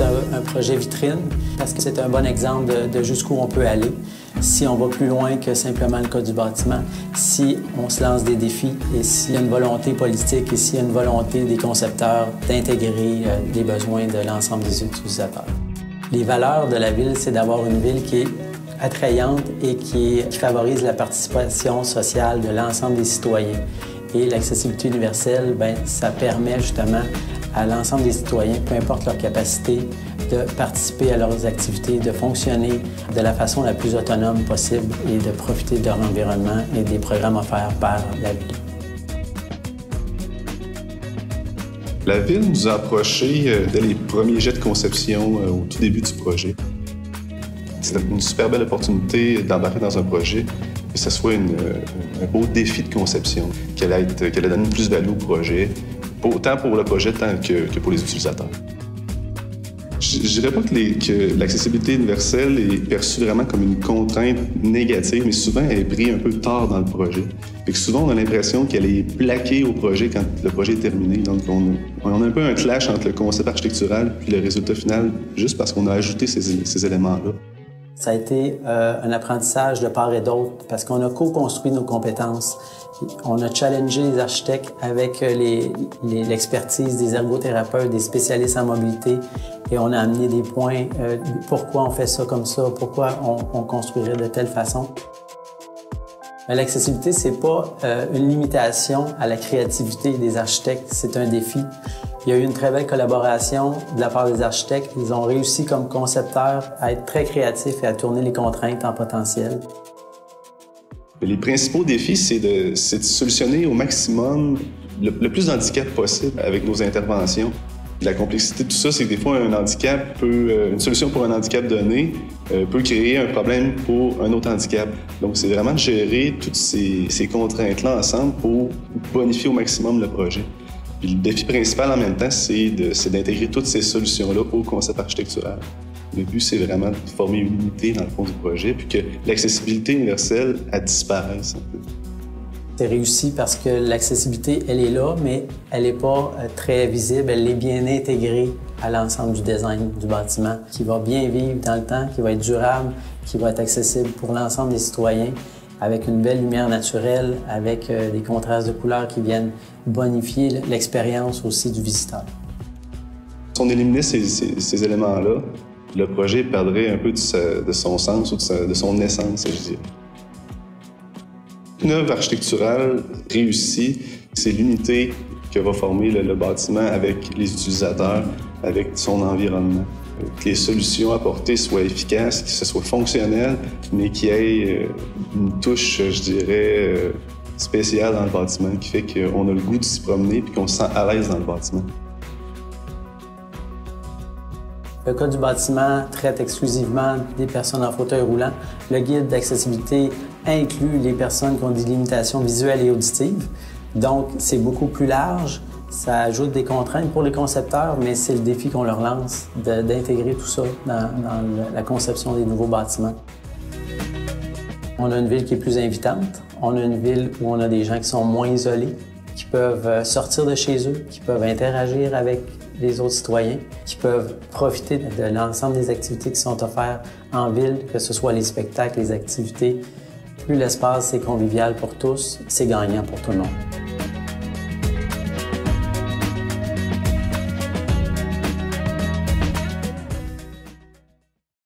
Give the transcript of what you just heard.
un projet vitrine parce que c'est un bon exemple de jusqu'où on peut aller si on va plus loin que simplement le cas du bâtiment, si on se lance des défis et s'il y a une volonté politique et s'il y a une volonté des concepteurs d'intégrer les besoins de l'ensemble des utilisateurs. Les valeurs de la ville, c'est d'avoir une ville qui est attrayante et qui favorise la participation sociale de l'ensemble des citoyens. Et l'accessibilité universelle, bien, ça permet justement à l'ensemble des citoyens, peu importe leur capacité, de participer à leurs activités, de fonctionner de la façon la plus autonome possible et de profiter de leur environnement et des programmes offerts par la ville. La Ville nous a approchés dès les premiers jets de conception au tout début du projet. C'est une super belle opportunité d'embarquer dans un projet, que ce soit un beau défi de conception, qu'elle allait donner une plus-value au projet, autant pour le projet que pour les utilisateurs. Je ne dirais pas que l'accessibilité universelle est perçue vraiment comme une contrainte négative, mais souvent elle est prise un peu tard dans le projet. Fait que souvent, on a l'impression qu'elle est plaquée au projet quand le projet est terminé. Donc, on a un peu un clash entre le concept architectural et le résultat final, juste parce qu'on a ajouté ces éléments-là. Ça a été un apprentissage de part et d'autre parce qu'on a co-construit nos compétences. On a challengé les architectes avec l'expertise des ergothérapeutes, des spécialistes en mobilité et on a amené des points, pourquoi on fait ça comme ça, pourquoi on construirait de telle façon. L'accessibilité, c'est pas une limitation à la créativité des architectes, c'est un défi. Il y a eu une très belle collaboration de la part des architectes. Ils ont réussi comme concepteurs à être très créatifs et à tourner les contraintes en potentiel. Les principaux défis, c'est de solutionner au maximum le plus d'handicaps possible avec nos interventions. La complexité de tout ça, c'est que des fois, une solution pour un handicap donné peut créer un problème pour un autre handicap. Donc, c'est vraiment de gérer toutes ces contraintes-là ensemble pour bonifier au maximum le projet. Puis le défi principal en même temps, c'est d'intégrer toutes ces solutions-là au concept architectural. Le but, c'est vraiment de former une unité dans le fond du projet, puis que l'accessibilité universelle, elle disparaisse un peu. C'est réussi parce que l'accessibilité, elle est là, mais elle n'est pas très visible, elle est bien intégrée à l'ensemble du design du bâtiment, qui va bien vivre dans le temps, qui va être durable, qui va être accessible pour l'ensemble des citoyens, avec une belle lumière naturelle, avec des contrastes de couleurs qui viennent bonifier l'expérience aussi du visiteur. Si on éliminait ces éléments-là, le projet perdrait un peu de son sens ou de son essence, je dirais. Une œuvre architecturale réussie, c'est l'unité que va former le bâtiment avec les utilisateurs, avec son environnement. Que les solutions apportées soient efficaces, que ce soit fonctionnel, mais qu'il y ait une touche, je dirais, spéciale dans le bâtiment qui fait qu'on a le goût de s'y promener et qu'on se sent à l'aise dans le bâtiment. Le Code du bâtiment traite exclusivement des personnes en fauteuil roulant. Le guide d'accessibilité inclut les personnes qui ont des limitations visuelles et auditives. Donc, c'est beaucoup plus large. Ça ajoute des contraintes pour les concepteurs, mais c'est le défi qu'on leur lance d'intégrer tout ça dans la conception des nouveaux bâtiments. On a une ville qui est plus invitante. On a une ville où on a des gens qui sont moins isolés, qui peuvent sortir de chez eux, qui peuvent interagir avec les autres citoyens, qui peuvent profiter de l'ensemble des activités qui sont offertes en ville, que ce soit les spectacles, les activités. Plus l'espace est convivial pour tous, c'est gagnant pour tout le monde.